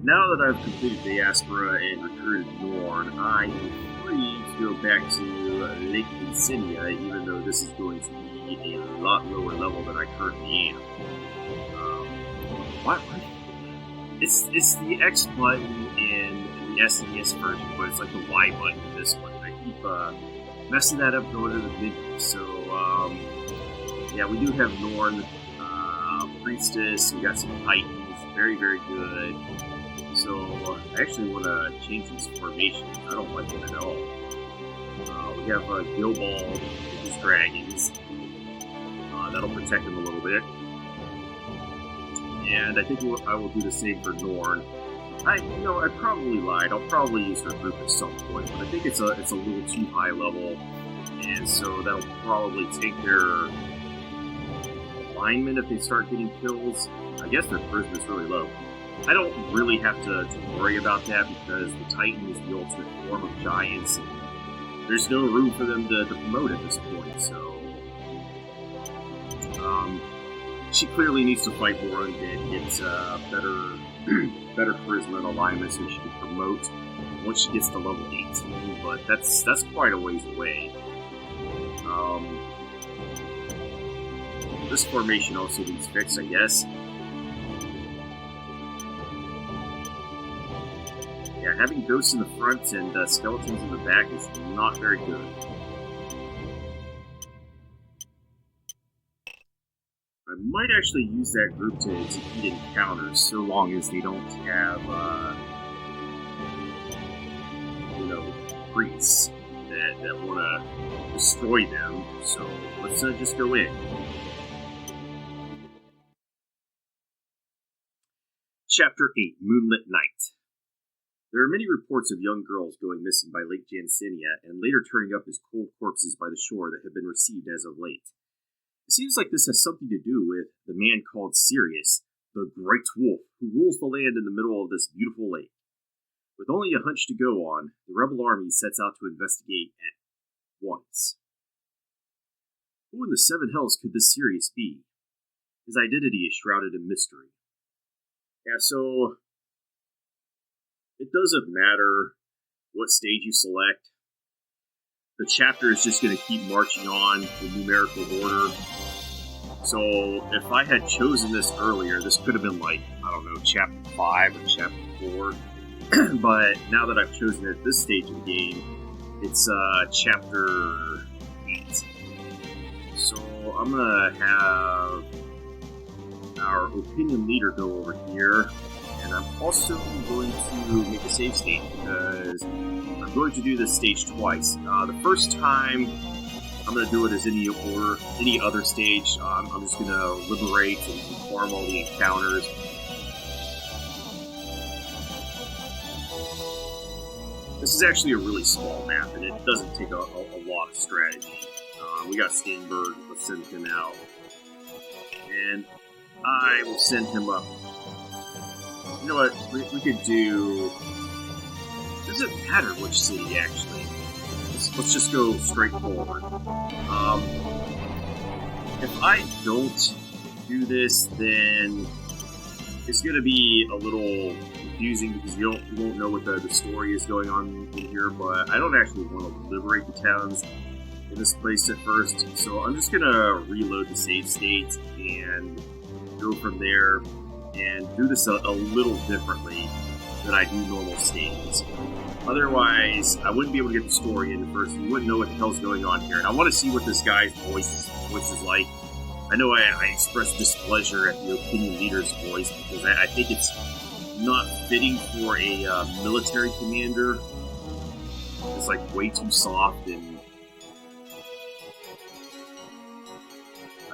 now that I've completed Diaspora and recruited Norn, I am free to go back to Lake Jensenia, even though this is going to be a lot lower level than I currently am. What? It's the X button in the SNES version, but it's like the Y button in this one. I keep messing that up going to the menu. So, yeah, we do have Norn, Priestess, we got some Titans, very, very good. So, I actually want to change these formations. I don't like them at all. We have Gilball with his dragons. That'll protect him a little bit. And I think I will do the same for Norn. I probably lied. I'll probably use her group at some point, but I think it's a little too high level, and so that'll probably take their alignment if they start getting kills. I guess their charisma is really low. I don't really have to worry about that because the Titan is the ultimate form of giants, and there's no room for them to promote at this point, so... she clearly needs to fight more undead, get better charisma and alignment so she can promote once she gets to level 18, but that's quite a ways away. This formation also needs fixed, I guess. Yeah, having ghosts in the front and skeletons in the back is not very good. I might actually use that group to defeat encounters, so long as they don't have, priests that want to destroy them. So let's just go in. Chapter 8, Moonlit Night. There are many reports of young girls going missing by Lake Jansenia and later turning up as cold corpses by the shore that have been received as of late. It seems like this has something to do with the man called Sirius, the Great Wolf, who rules the land in the middle of this beautiful lake. With only a hunch to go on, the rebel army sets out to investigate at once. Who in the seven hells could this Sirius be? His identity is shrouded in mystery. Yeah, so it doesn't matter what stage you select. The chapter is just going to keep marching on in numerical order. So if I had chosen this earlier, this could have been like, I don't know, chapter 5 or chapter 4. But now that I've chosen it at this stage of the game, it's chapter 8. So I'm going to have our opinion leader go over here. And I'm also going to make a save state because I'm going to do this stage twice. The first time I'm going to do it as any other stage. I'm just going to liberate and farm all the encounters. This is actually a really small map, and it doesn't take a lot of strategy. We got Steinberg. Let's send him out. And I will send him up. You know what? We could do... It doesn't matter which city, actually. Let's just go straight forward. If I don't do this, then it's going to be a little confusing because you won't know what the story is going on in here, but I don't actually want to liberate the towns in this place at first, so I'm just going to reload the save state and go from there and do this a little differently than I do normal stages. Otherwise, I wouldn't be able to get the story in first. You wouldn't know what the hell's going on here. And I want to see what this guy's voice is like. I know I expressed displeasure at the opinion leader's voice because I think it's not fitting for a military commander. It's like way too soft, and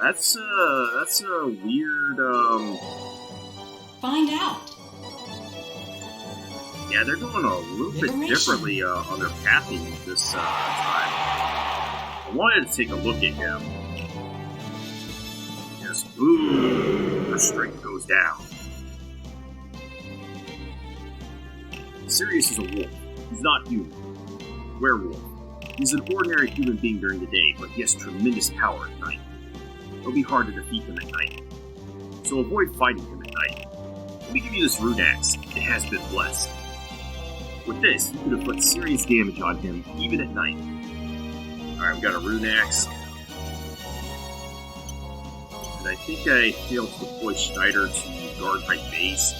that's a weird. Find out. Yeah, they're going a little bit differently on their pathing this time. I wanted to take a look at him. Yes, boom, her strength goes down. Sirius is a wolf. He's not human. Werewolf. He's an ordinary human being during the day, but he has tremendous power at night. It'll be hard to defeat him at night. So avoid fighting him at night. Let me give you this rune axe. It has been blessed. With this, you could inflict serious damage on him, even at night. Alright, we got a rune axe. And I think I failed to deploy Schneider to guard my base.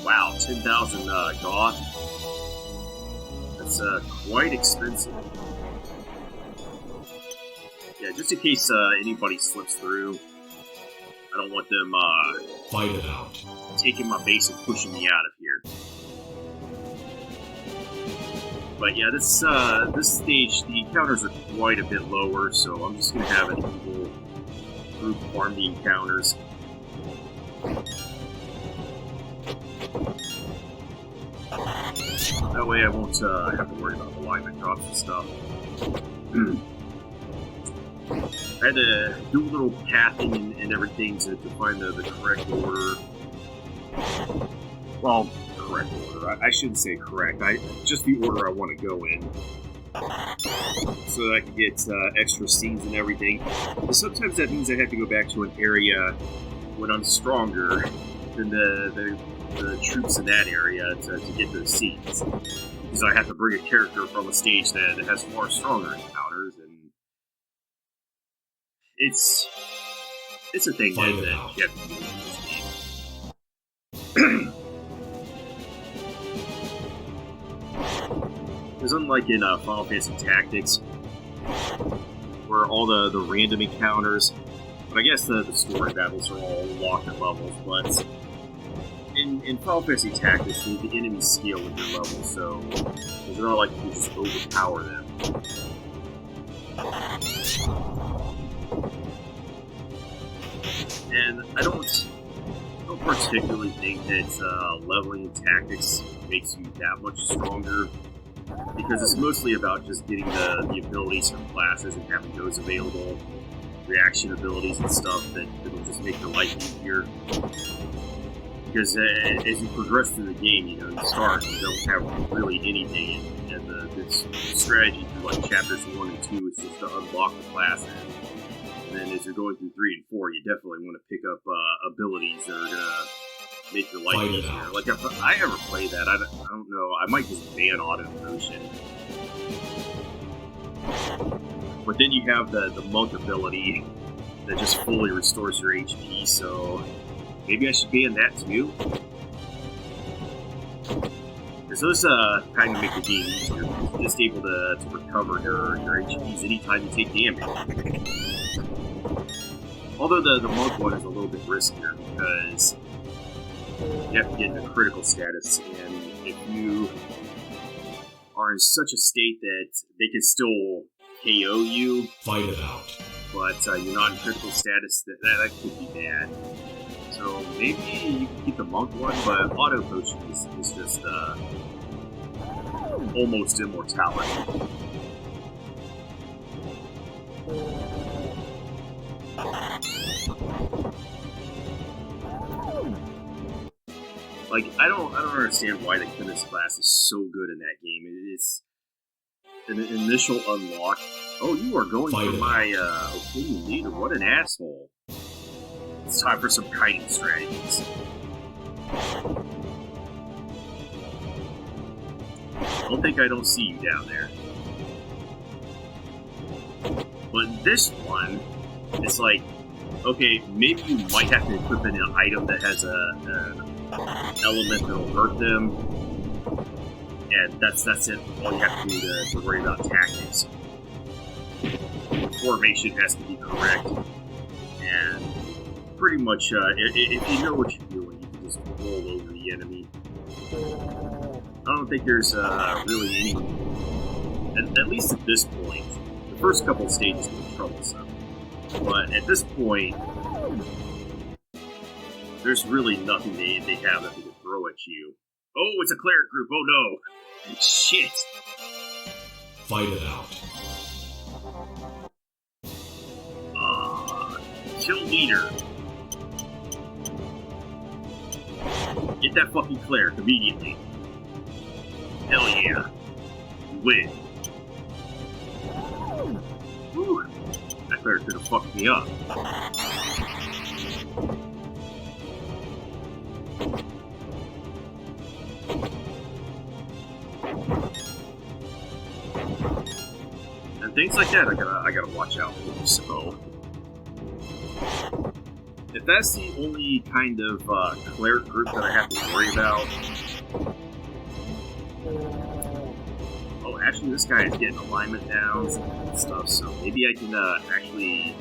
Wow, 10,000 goth. That's quite expensive. Yeah, just in case anybody slips through. I don't want them fight it out, taking my base and pushing me out of here. But yeah, this stage, the encounters are quite a bit lower, so I'm just going to have an evil group farm the encounters. That way I won't have to worry about alignment drops and stuff. I had to do a little pathing and everything to find the correct order. Well, correct order. I shouldn't say correct. Just the order I want to go in. So that I can get extra scenes and everything. But sometimes that means I have to go back to an area when I'm stronger than the troops in that area to get those scenes. Because I have to bring a character from a stage that has far stronger encounters, and it's a thing that you have to do in this game. Because unlike in Final Fantasy Tactics, where all the random encounters, but I guess the story battles are all locked at levels, but in Final Fantasy Tactics, the enemies scale with your level, so it's not like you can just overpower them. And I don't particularly think that leveling in Tactics makes you that much stronger, because it's mostly about just getting the abilities from classes and having those available, reaction abilities and stuff that'll just make your life easier. Because as you progress through the game, you start, you don't have really anything, and the strategy through like chapters 1 and 2 is just to unlock the classes. And then as you're going through 3 and 4, you definitely want to pick up abilities that are gonna make your life easier. Like if I ever play that, I don't know. I might just ban auto potion. But then you have the monk ability that just fully restores your HP. So maybe I should ban that too. Because those kind of make the game easier. You're just able to recover your HPs anytime you take damage. Although the monk one is a little bit riskier because you have to get into critical status, and if you are in such a state that they can still KO you, fight it out, but you're not in critical status, that could be bad. So maybe you can keep the monk one, but auto potion is just almost immortality. Like, I don't understand why the chemist class is so good in that game. It's an initial unlock. Oh, you are going for my opinion leader. What an asshole. It's time for some kiting strategies. Don't think I don't see you down there. But this one, it's like, okay, maybe you might have to equip an item that has an element that'll hurt them, and that's it. All you have to do to worry about tactics. Formation has to be correct, and pretty much, if you know what you're doing, you can just roll over the enemy. I don't think there's really any, at least at this point. The first couple of stages can be troublesome, but at this point, there's really nothing they have that they can throw at you. Oh, it's a cleric group. Oh no! Shit! Fight it out. Kill leader. Get that fucking cleric immediately. Hell yeah. You win. Whew. That cleric could have fucked me up. And things like that, I gotta watch out for. So, if that's the only kind of cleric group that I have to worry about. Oh, actually, this guy is getting alignment downs and stuff, so maybe I can actually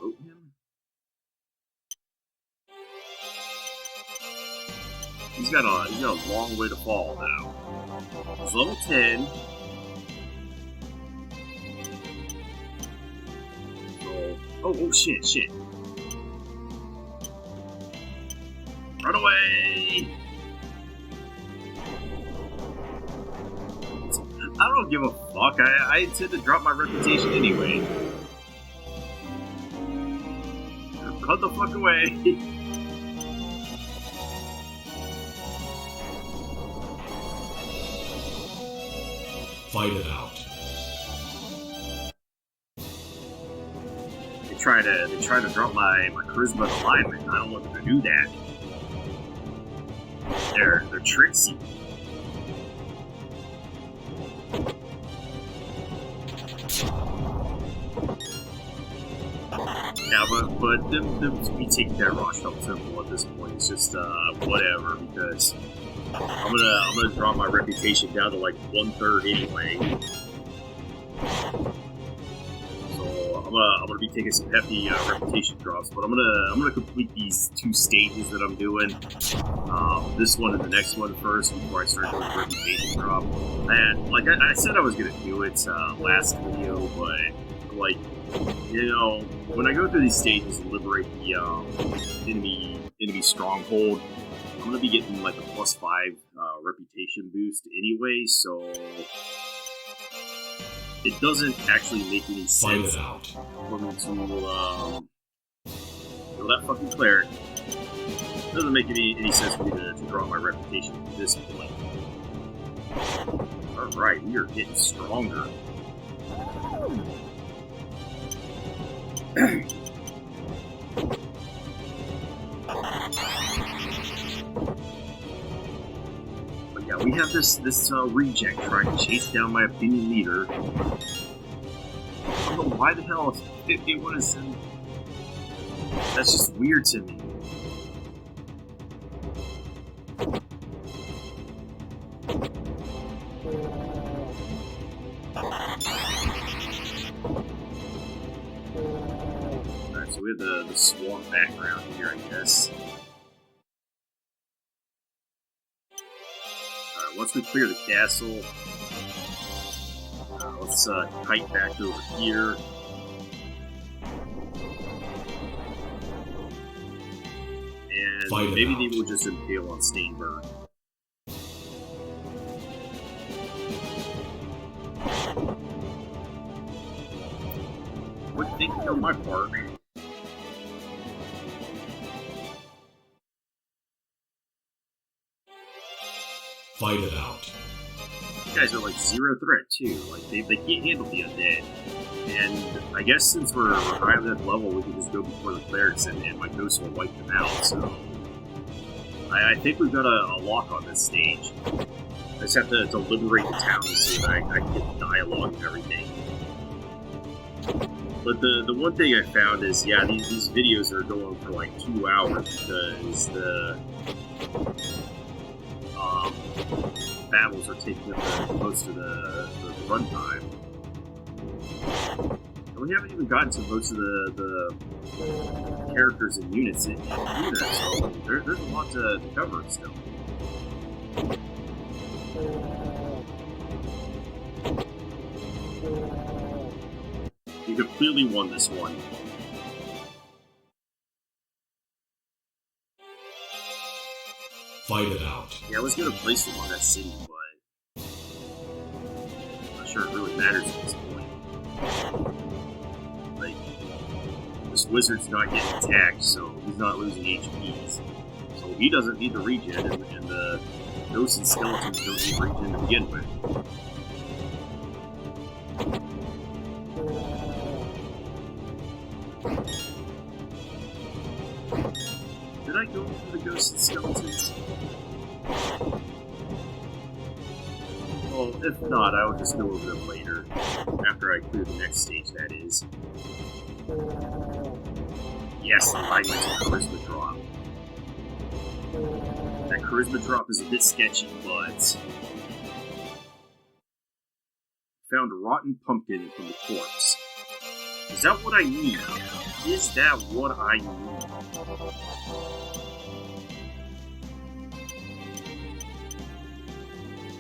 vote him. He's got a long way to fall now. He's level 10. So, oh shit. Run away! I don't give a fuck. I intend to drop my reputation anyway. Run the fuck away. Fight it out. They try to drop my charisma and alignment. I don't want them to do that. They're tricksy. Yeah, but them we take that Rosh Temple at this point. It's just whatever, because I'm gonna drop my reputation down to like 1/3 anyway. So I'm gonna be taking some hefty reputation drops, but I'm gonna complete these 2 stages that I'm doing. This one and the next one first before I start doing the reputation drop. And like I said, I was gonna do it last video, but like, you know, when I go through these stages and liberate the enemy stronghold, I'm gonna be getting like a +5 reputation boost anyway, so it doesn't actually make any sense for me to that fucking cleric. It doesn't make any sense for me to draw my reputation at this point. Alright, we are getting stronger. But yeah, we have this reject trying to chase down my opinion leader. I don't know why the hell they want to send. That's just weird to me. Alright, so we have the swamp background here, I guess. Alright, once we clear the castle, let's kite back over here. And maybe they will just impale on Stainberg. What thinking on my part? Fight it out. You guys are like 0 threat too. Like they can't handle the undead. And I guess since we're high on that level, we can just go before the clerics and my ghost will wipe them out. So I think we've got a lock on this stage. I just have to liberate the town so that I can get the dialogue and everything. But the one thing I found is, yeah, these videos are going for like 2 hours because the battles are taking up most of the runtime. And we haven't even gotten to most of the characters and units in either, so there's a lot to cover still. You completely won this one. Fight it out. Yeah, I was gonna place him on that city, but I'm not sure it really matters at this point. Like, this wizard's not getting attacked, so he's not losing HPs. So he doesn't need the regen, and the ghosts and skeletons don't need regen to begin with. Did I go for the ghosts and skeletons? Well, if not, I will just go over them later. After I clear the next stage, that is. Yes, the alignment to Charisma drop. That Charisma drop is a bit sketchy, but... Found a rotten pumpkin from the corpse. Is that what I need? Is that what I need?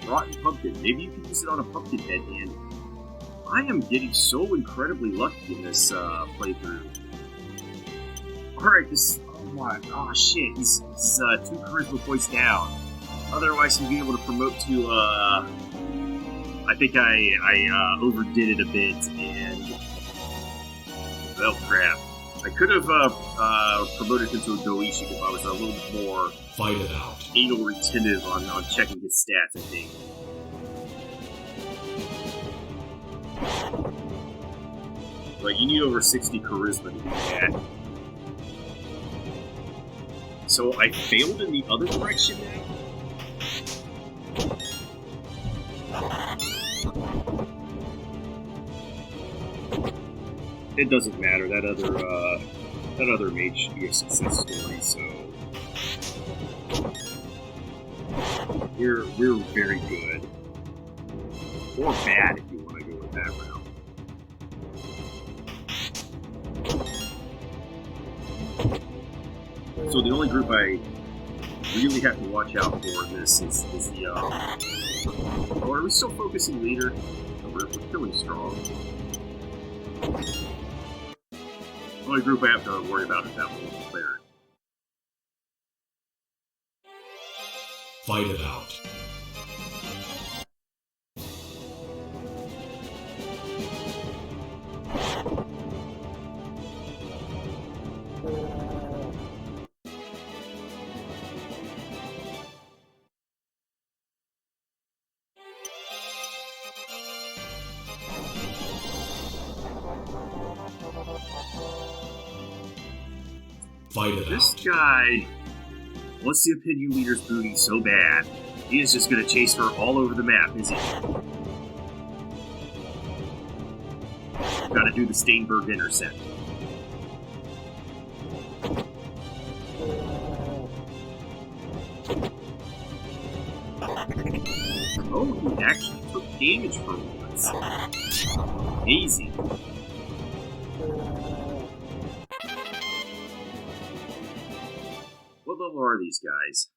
Rotten pumpkin. Maybe you can use it on a pumpkin head, and I am getting so incredibly lucky in this playthrough. Alright, this... Oh shit, he's 2 charisma points down. Otherwise he'd be able to promote to, I think I overdid it a bit, and... Well, crap. I could have promoted him to a Doishi if I was a little bit more... Fight it out. Anal retentive on checking his stats, I think. But you need over 60 charisma to do that. So I failed in the other direction now? It doesn't matter. That other mage should be a success story, so we're very good. Or bad if you want to go with that route. So the only group I really have to watch out for in this is the oh, are we still focusing leader? No, we're killing strong. The only group I have to worry about is that one cleric. Fight it out. Fight it This out. guy wants the opinion leader's booty so bad, he is just going to chase her all over the map, isn't he? Gotta do the Steinberg intercept. Oh, he actually took damage for once. Easy. What level are these guys?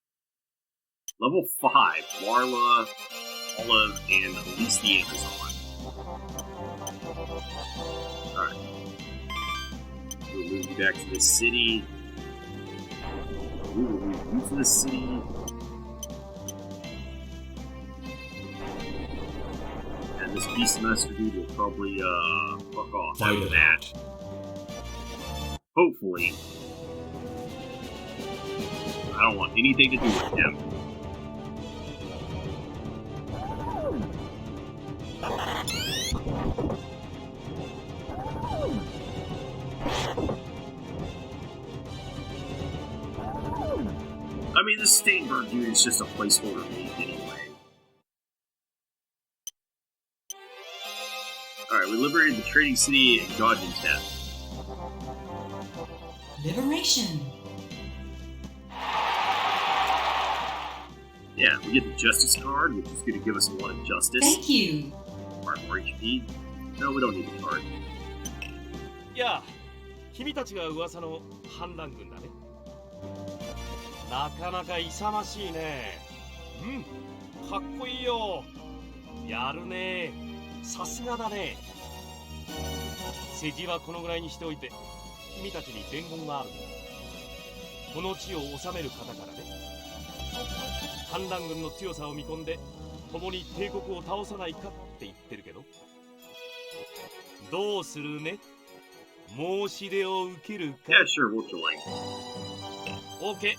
Level 5. Warla, Olive, and at least the Amazon. Alright. We'll move you back to the city. We will move you to the city. And this Beastmaster dude will probably, fuck off after that. Hopefully. I don't want anything to do with him. I mean, the Steinberg dude is just a placeholder mage anyway. Alright, we liberated the trading city in Godjintep. Liberation. Yeah, we get the Justice card, which is going to give us a lot of justice. Thank you. More HP. No, we don't need the card. やあ、君たちが噂の反乱軍だね。なかなか勇ましいね。うん、かっこいいよ。やるね。さすがだね。世辞はこのぐらいにしておいて、君たちに伝言があるんだ。この地を治める方からね。反乱軍の強さを見込んで、共に帝国を倒さないかって言ってるけど。どうするね。申し出を受けるか。 Yeah, sure, we'll join. OK、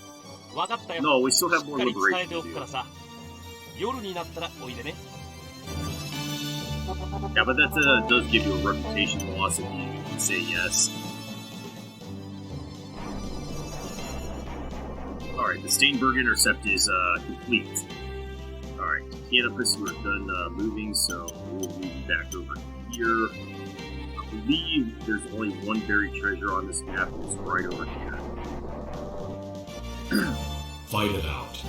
わかったよ。 No, we still have し more っかり伝え liberation てお to くから do. さ。夜になったらおいでね。 Yeah, but that does give you a reputation loss if you say yes. Alright, the Steinberg intercept is complete. Alright, Canopus, we're done moving, so we'll move you back over here. I believe there's only one buried treasure on this map, and it's right over here. Fight it out.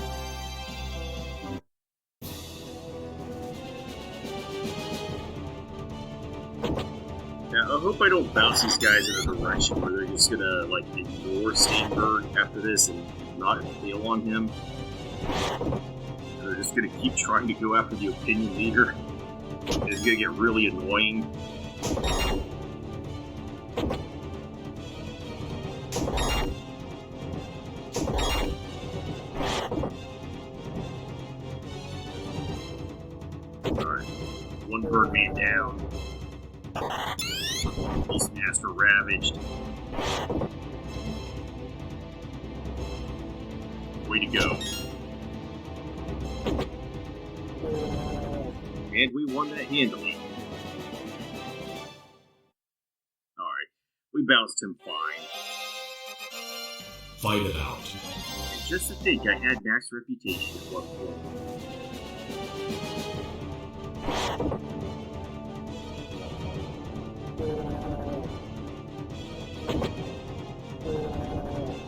Yeah, I hope I don't bounce these guys in a direction where they're just gonna, like, ignore Steinberg after this and not fail on him. They're just gonna keep trying to go after the opinion leader. It's gonna get really annoying. Alright, one Birdman down. Beastmaster ravaged. Way to go. And we won that handily. Alright, we bounced him fine. Fight it out. And just to think, I had max reputation at one point.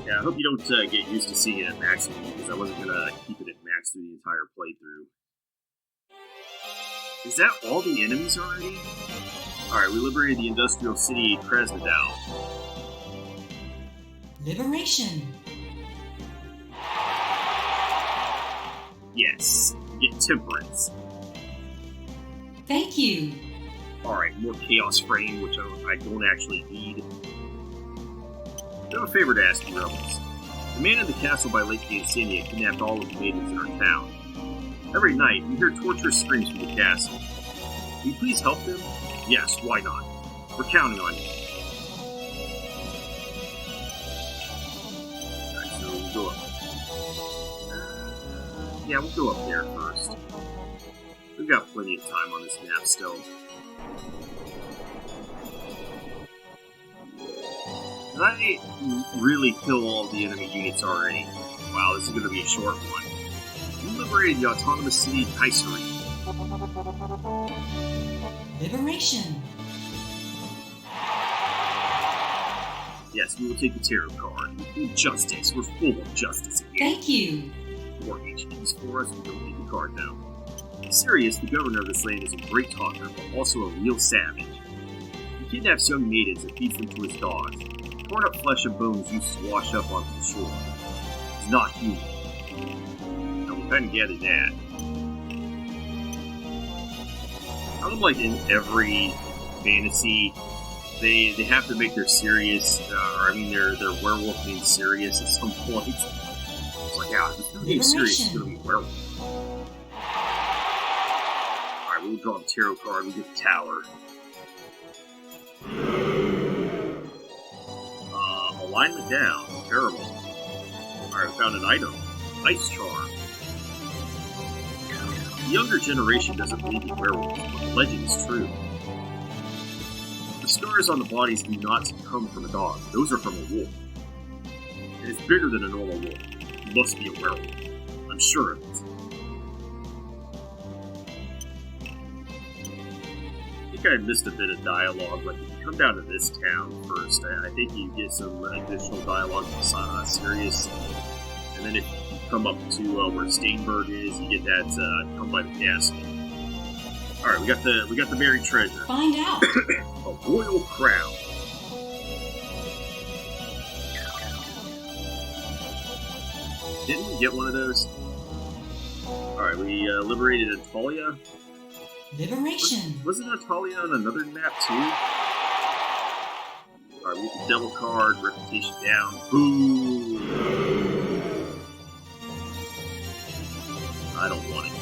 Yeah, I hope you don't get used to seeing it at maximum, because I wasn't going to keep it at max through the entire playthrough. Is that all the enemies already? Alright, we liberated the industrial city Krasnodar. Liberation. Yes, get temperance. Thank you. Alright, more chaos frame, which I don't actually need. I have a favor to ask you, rebels. The man in the castle by Lake Jensenia kidnapped all of the maidens in our town. Every night, we hear torturous screams from the castle. Will you please help them? Yes, why not? We're counting on you. Alright, so we'll go up. Yeah, we'll go up there first. We've got plenty of time on this map still. Did I really kill all the enemy units already? Wow, this is going to be a short one. We liberated the autonomous city Kaiseri. Liberation. Yes, we will take the tarot card. Justice. We're full of justice again. Thank you. 4 HPs for us. We don't need the card now. Sirius, the governor of this land, is a great talker, but also a real savage. He kidnaps young maidens and feeds them to his dogs. Torn up flesh and bones used to wash up onto the shore. He's not human. Now, we kind of gathered that. How come, like, in every fantasy, they have to make their Sirius, their werewolf named Sirius at some point? It's like, yeah, this new name Sirius is going to be a werewolf. Alright, we'll draw the tarot card, we get the tower. Alignment down. Terrible. Alright, we found an item. Ice Charm. The younger generation doesn't believe in werewolves, but the legend is true. The scars on the bodies do not come from a dog. Those are from a wolf. And it's bigger than a normal wolf. It must be a werewolf. I'm sure of it. I think I missed a bit of dialogue, like if you come down to this town first, I think you get some additional dialogue from Sirius, and then if you come up to where Steinberg is, you get that come by the castle. Alright, we got the buried treasure. Find out. A royal crown. Didn't we get one of those? Alright, we liberated Antalya. Liberation. Wasn't Antalya on another map too? Alright, we get the devil card, reputation down. Boo! I don't want it.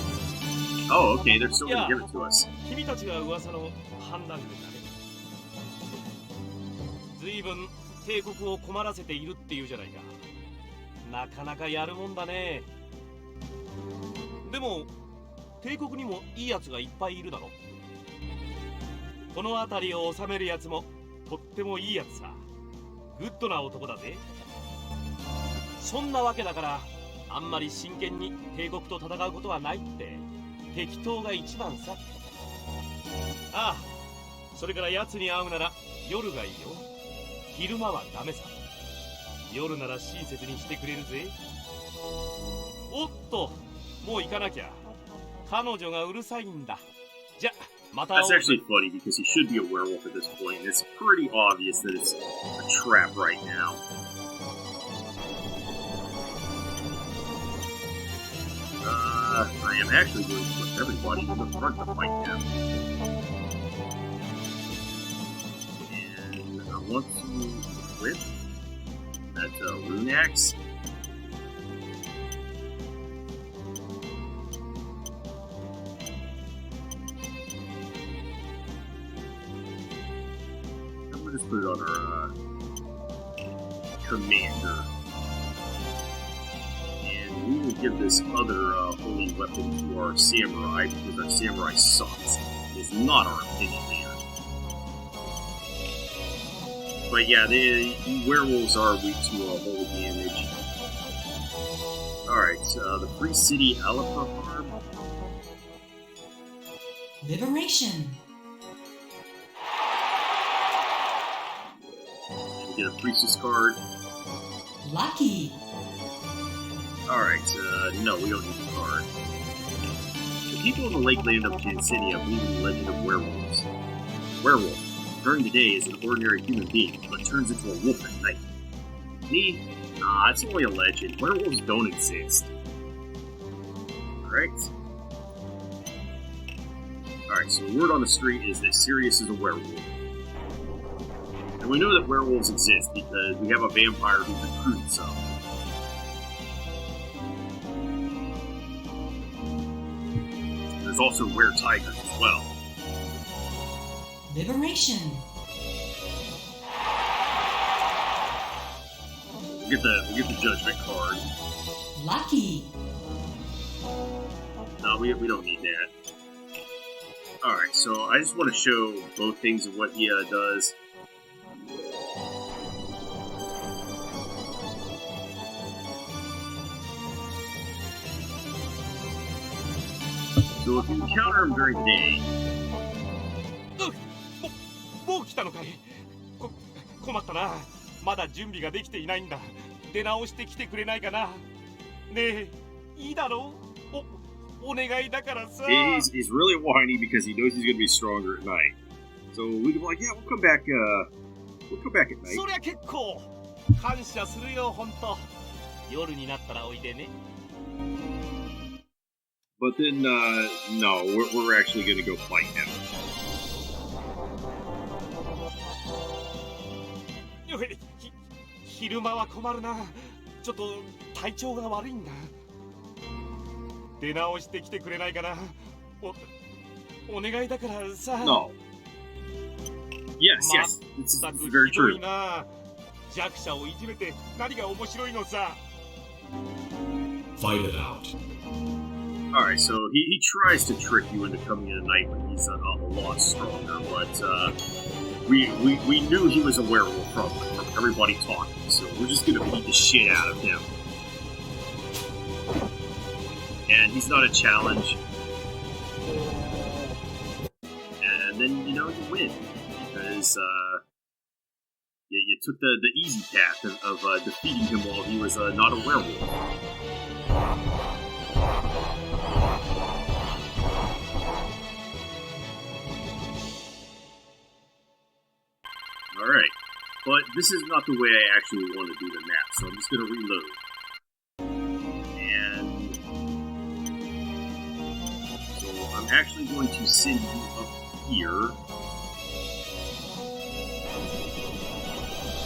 Oh, okay, they're still gonna give it to us. 君たちが噂の反乱軍だね。随分帝国を困らせているっていうじゃないか。なかなかやるもんだね。でも帝国にもいいやつがいっぱいいるだろ。この辺りを治めるやつもとってもいいやつさ。グッドな男だぜ。そんなわけだからあんまり真剣に帝国と戦うことはないって適当が一番さ。ああ、それから奴に会うなら夜がいいよ。昼間はダメさ。夜なら親切にしてくれるぜ。おっと、もう行かなきゃ。彼女がうるさいんだ。じゃ、また会おう。 That's actually funny because he should be a werewolf at this point, and it's pretty obvious that it's a trap right now. I am actually going to put everybody in the front to fight now. And I want to equip that rune axe. I'm going to just put it on our commander. We will give this other holy weapon to our samurai because our samurai sucks. It is not our opinion leader. But yeah, the werewolves are weak to holy damage. Alright, the Free City Alapahar. Liberation. We get a priestess card. Lucky. Alright, no, we don't need the card. The people in the lake land of Jensenia believe in the legend of werewolves. Werewolf, during the day, is an ordinary human being, but turns into a wolf at night. Me? Nah, it's only a legend. Werewolves don't exist. Alright. Alright, so the word on the street is that Sirius is a werewolf. And we know that werewolves exist because we have a vampire who recruited some. There's also were-tigers as well. Liberation. We'll get the judgment card. Lucky. No, we don't need that. Alright, so I just want to show both things of what he does. So if you encounter him during the day... もう来たのかい。困ったな。まだ準備ができていないんだ。出直してきてくれないかな。ねえ、いいだろう。お願いだからさ。He's really whiny because he knows he's going to be stronger at night. So we can be like, yeah, we'll come back at night. そりゃ結構。感謝するよ、ほんと。夜になったらおいでね。But then, no, we're actually going to go fight him. 昼間は困るな。ちょっと体調が悪いんだ。出直してきてくれないかな。お願いだからさ。No. Yes, yes. It's very true. 弱者をいじめて何が面白いのさ。Fight it out. Alright, so he tries to trick you into coming in at night when he's a lot stronger, but we knew he was a werewolf from everybody talking, so we're just gonna beat the shit out of him. And he's not a challenge. And then, you win. Because, you took the easy path of defeating him while he was not a werewolf. Alright, but this is not the way I actually want to do the map, so I'm just going to reload. And so I'm actually going to send you up here.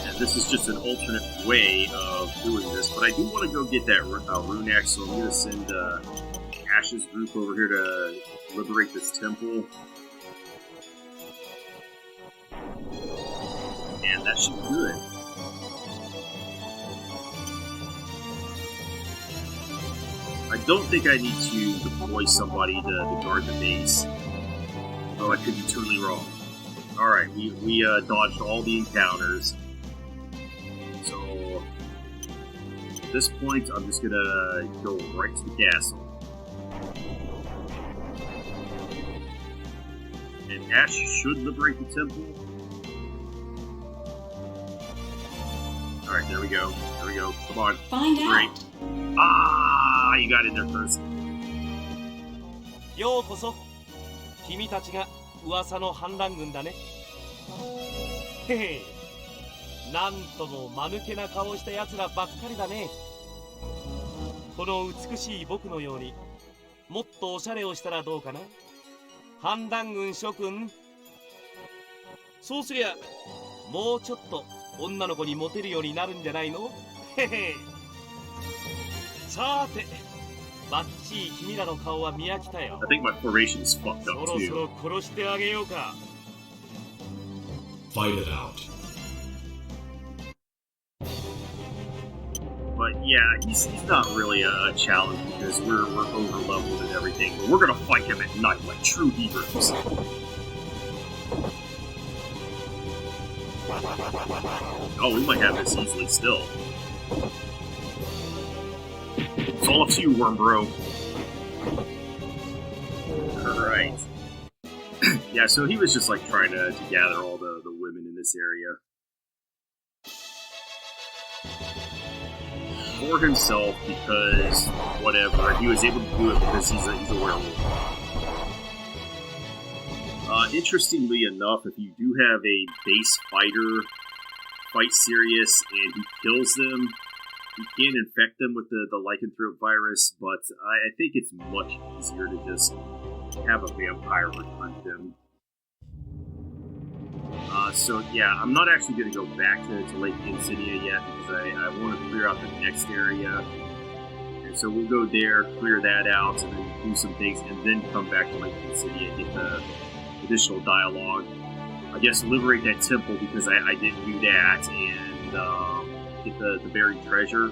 And this is just an alternate way of doing this, but I do want to go get that rune axe, so I'm going to send Ash's group over here to liberate this temple. And that should be good. I don't think I need to deploy somebody to guard the base. Oh, I could be totally wrong. Alright, we dodged all the encounters. So, at this point, I'm just gonna go right to the castle. And Ash should liberate the temple. Alright, there we go. There we go. Come on. Find Great. out. Ah, you got in there first. ようこそ。君たちが噂の反乱軍だね。へへ。なんとも間抜けな顔した奴らばっかりだね。この美しい僕のようにもっとおしゃれをしたらどうかな。反乱軍諸君。そうすりゃもうちょっと女の子にモテるようになるんじゃないの。へへ。さて、バッチリ君らの顔は見飽きたよ。 I think my formation is fucked そ up ろそ too. ろ殺してあげようか。 Fight it out. But yeah, he's not really a challenge because we're over leveled and everything. But we're gonna fight him at night like true heroes. Oh, we might have this easily still. It's all up to you, Worm Bro. Alright. Yeah, so he was just like trying to gather all the women in this area. For himself, because whatever, he was able to do it because he's a werewolf. Interestingly enough, if you do have a base fighter fight Sirius and he kills them, you can infect them with the lycanthrope virus, but I think it's much easier to just have a vampire recruit them. So yeah, I'm not actually going to go back to Lake Jensenia yet because I want to clear out the next area. And so we'll go there, clear that out, and then do some things, and then come back to Lake Jensenia and get the additional dialogue. I guess liberate that temple because I didn't do that, and get the buried treasure.